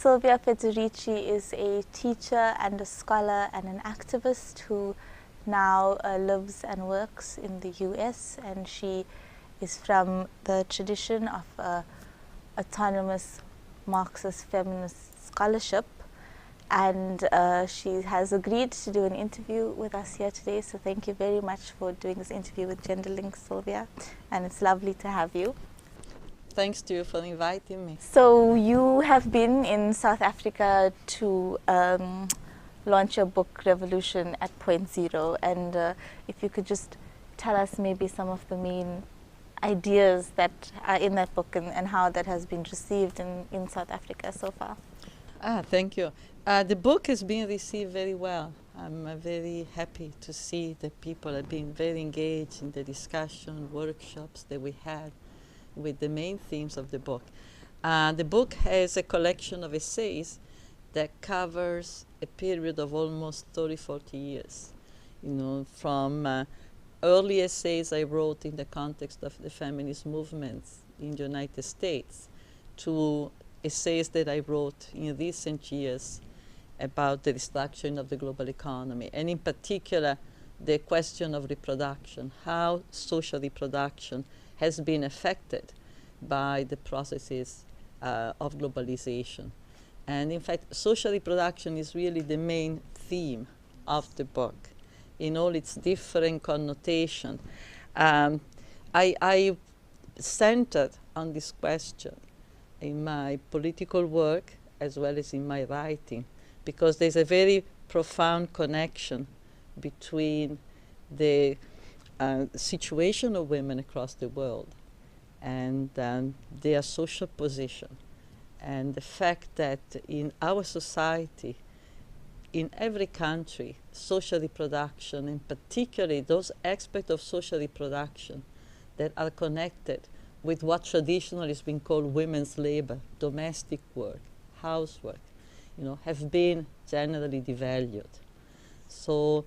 Silvia Federici is a teacher and a scholar and an activist who now lives and works in the US, and she is from the tradition of autonomous Marxist feminist scholarship, and she has agreed to do an interview with us here today, so thank you very much for doing this interview with Genderlink, Silvia, and it's lovely to have you. Thanks to you for inviting me. So you have been in South Africa to launch your book Revolution at Point Zero, and if you could just tell us maybe some of the main ideas that are in that book and how that has been received in South Africa so far. Thank you. The book has been received very well. I'm very happy to see that people have been very engaged in the discussion, workshops that we had with the main themes of the book. The book has a collection of essays that covers a period of almost 30-40 years. You know, from early essays I wrote in the context of the feminist movements in the United States to essays that I wrote in recent years about the destruction of the global economy, and in particular the question of reproduction, how social reproduction has been affected by the processes of globalization. And in fact, social reproduction is really the main theme of the book in all its different connotations. I centered on this question in my political work as well as in my writing, because there's a very profound connection between the situation of women across the world and their social position, and the fact that in our society, in every country, social reproduction, and particularly those aspects of social reproduction that are connected with what traditionally has been called women's labor, domestic work, housework, you know, have been generally devalued. So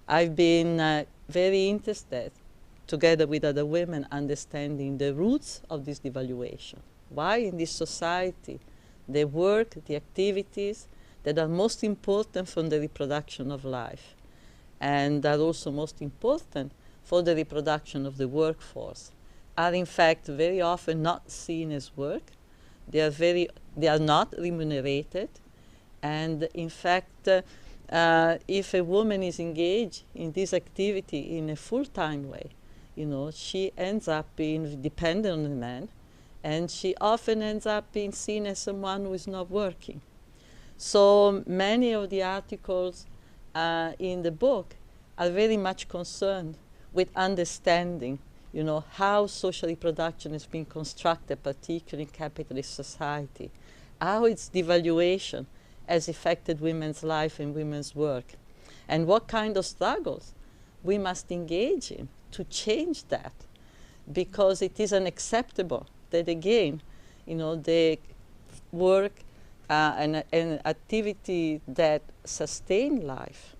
I've been very interested, together with other women, understanding the roots of this devaluation. Why in this society the work, the activities that are most important for the reproduction of life, and are also most important for the reproduction of the workforce, are in fact very often not seen as work. They are not remunerated, and in fact if a woman is engaged in this activity in a full-time way, you know, she ends up being dependent on the man, and she often ends up being seen as someone who is not working. So many of the articles in the book are very much concerned with understanding, you know, how social reproduction has been constructed, particularly in capitalist society, how its devaluation has affected women's life and women's work, and what kind of struggles we must engage in to change that, because it is unacceptable that, again, you know, the work and activity that sustain life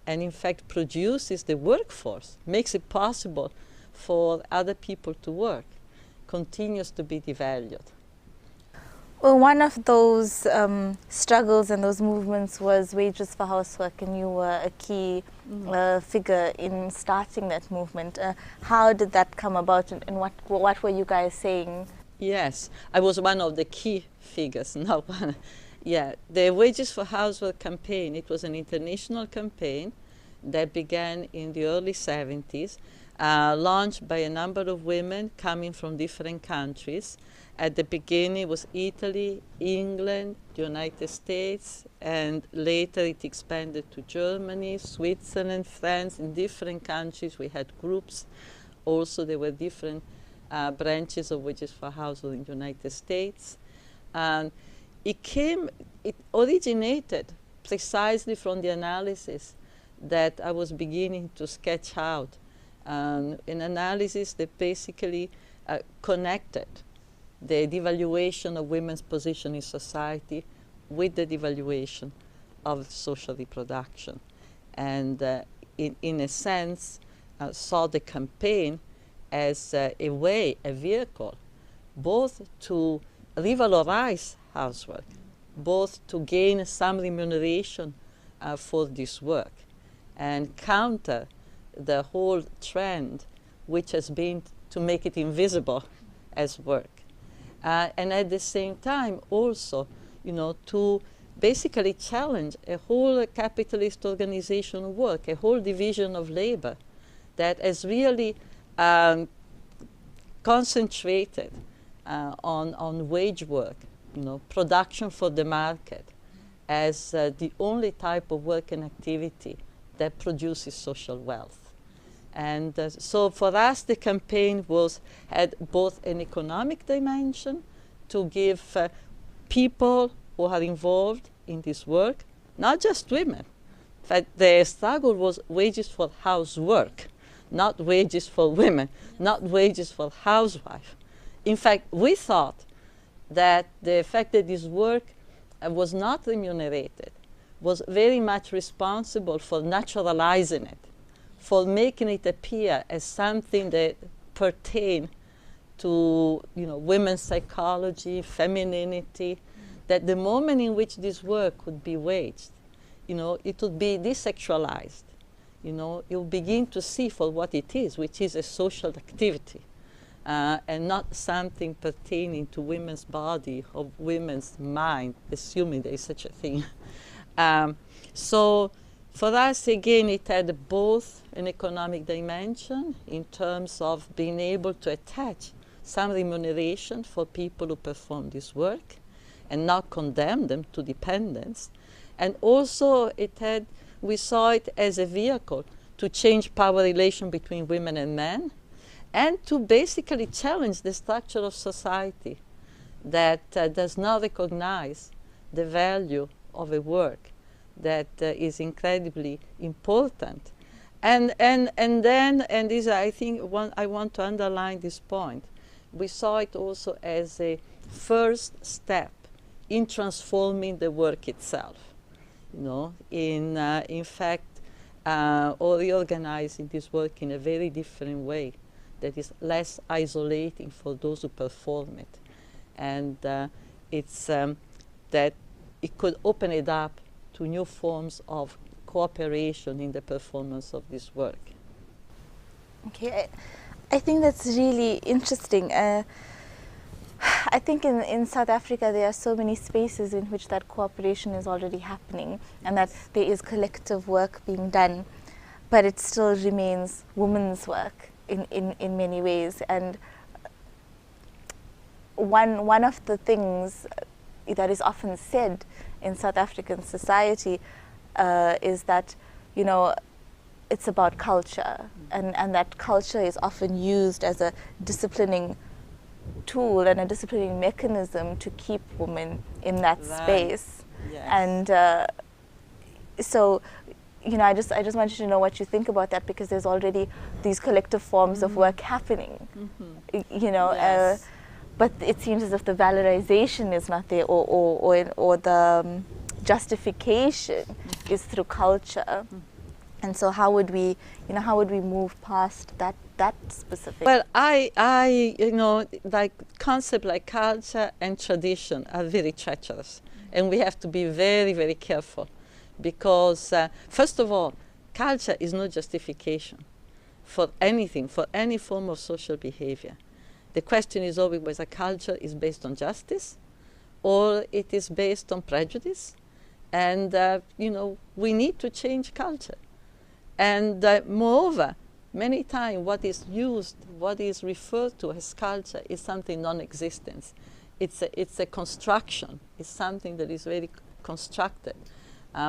and in fact produces the workforce, makes it possible for other people to work, continues to be devalued. Well, one of those struggles and those movements was wages for housework, and you were a key figure in starting that movement. How did that come about, and what were you guys saying? Yes, I was one of the key figures, not one. Yeah, the Wages for Housework campaign, it was an international campaign that began in the early 70s, launched by a number of women coming from different countries. At the beginning it was Italy, England, the United States, and later it expanded to Germany, Switzerland, France. In different countries we had groups. Also there were different branches of Wages for Household in the United States. And it originated precisely from the analysis that I was beginning to sketch out, an analysis that basically connected the devaluation of women's position in society with the devaluation of social reproduction. And in a sense, saw the campaign as a way, a vehicle, both to revalorize housework, both to gain some remuneration for this work and counter the whole trend which has been to make it invisible as work. And at the same time also, to basically challenge a whole capitalist organization of work, a whole division of labor that has really concentrated on wage work, production for the market as the only type of work and activity that produces social wealth. And so for us, the campaign had both an economic dimension to give people who are involved in this work, not just women. In fact, the struggle was wages for housework, not wages for women, not wages for housewife. In fact, we thought that the fact that this work was not remunerated was very much responsible for naturalizing it, for making it appear as something that pertained to women's psychology, femininity, that the moment in which this work would be waged, it would be desexualized. You'll begin to see for what it is, which is a social activity, and not something pertaining to women's body or women's mind, assuming there is such a thing. So for us, again, it had both an economic dimension in terms of being able to attach some remuneration for people who perform this work and not condemn them to dependence. And also we saw it as a vehicle to change power relation between women and men and to basically challenge the structure of society that does not recognize the value of a work that is incredibly important. And this, I think, I want to underline this point. We saw it also as a first step in transforming the work itself. In fact, or reorganizing this work in a very different way that is less isolating for those who perform it. And it's that it could open it up to new forms of cooperation in the performance of this work. Okay, I think that's really interesting. I think in South Africa there are so many spaces in which that cooperation is already happening and that there is collective work being done, but it still remains women's work in many ways. And one of the things that is often said in South African society is that, it's about culture, and that culture is often used as a disciplining tool and a disciplining mechanism to keep women in that space. Yes. And so, I just wanted to know what you think about that, because there's already these collective forms of work happening, yes. But it seems as if the valorization is not there, or the justification is through culture. And so how would we move past that specific? Well, like concept like culture and tradition are very treacherous, and we have to be very, very careful, because first of all, culture is no justification for anything, for any form of social behavior. The question is always whether culture is based on justice or it is based on prejudice. And, we need to change culture. And moreover, many times what is referred to as culture is something non-existent. It's a construction. It's something that is very constructed.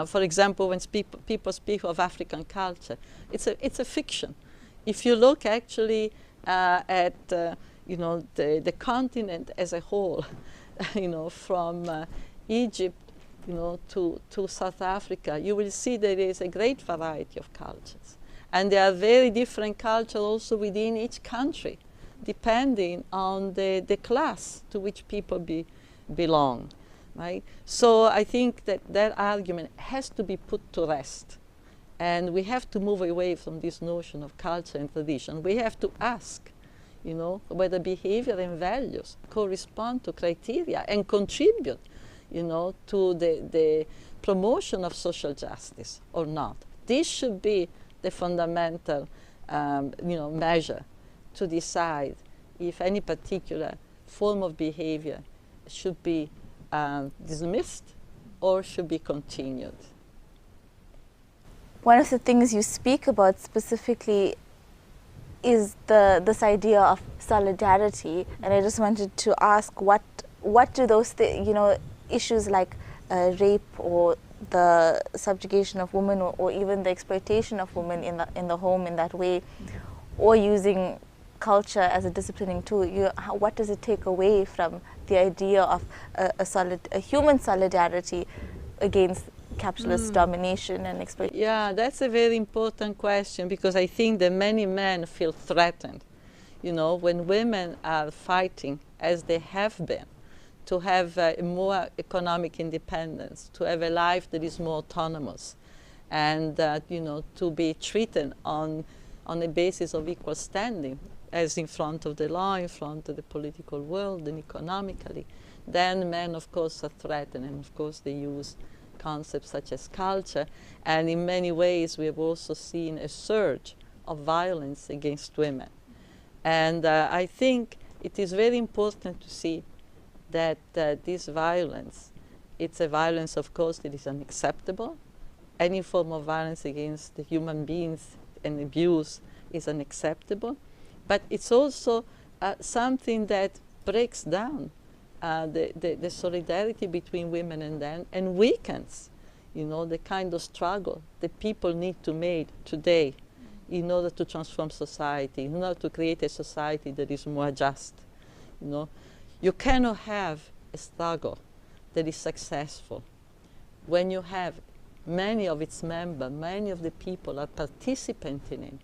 For example, when people speak of African culture, it's a fiction. If you look actually at the continent as a whole, from Egypt, to South Africa, you will see there is a great variety of cultures. And there are very different cultures also within each country, depending on the class to which people belong, right? So I think that argument has to be put to rest. And we have to move away from this notion of culture and tradition. We have to ask, whether behavior and values correspond to criteria and contribute, you know, to the promotion of social justice or not. This should be the fundamental, you know, measure to decide if any particular form of behavior should be dismissed or should be continued. One of the things you speak about specifically is this idea of solidarity, and I just wanted to ask what do those you know, issues like rape or the subjugation of women, or even the exploitation of women in the home in that way, or using culture as a disciplining tool, what does it take away from the idea of a human solidarity against capitalist domination and exploitation? Yeah, that's a very important question, because I think that many men feel threatened, you know, when women are fighting, as they have been, to have more economic independence, to have a life that is more autonomous, and you know, to be treated on a basis of equal standing, as in front of the law, in front of the political world, and economically. Then men, of course, are threatened, and of course they use concepts such as culture, and in many ways we have also seen a surge of violence against women. And I think it is very important to see that this violence, it's a violence, of course, that is unacceptable. Any form of violence against the human beings and abuse is unacceptable, but it's also something that breaks down the solidarity between women and men, and weakens, you know, the kind of struggle that people need to make today in order to transform society, in order to create a society that is more just. You know, you cannot have a struggle that is successful when you have many of its members, many of the people are participating in,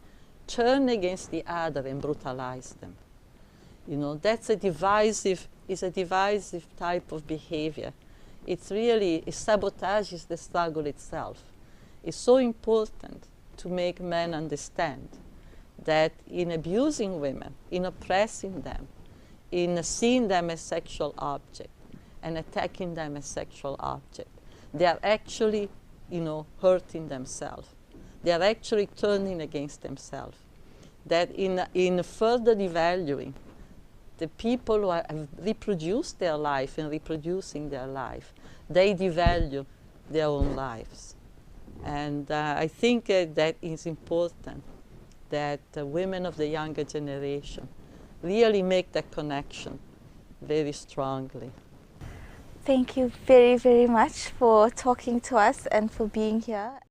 turn against the other and brutalize them. You know, that's a divisive type of behavior. It sabotages the struggle itself. It's so important to make men understand that in abusing women, in oppressing them, in seeing them as sexual object and attacking them as sexual object, they are actually, you know, hurting themselves. They are actually turning against themselves. That in further devaluing the people who have reproduced their life and reproducing their life, they devalue their own lives. And I think that is important, that women of the younger generation really make that connection very strongly. Thank you very, very much for talking to us and for being here.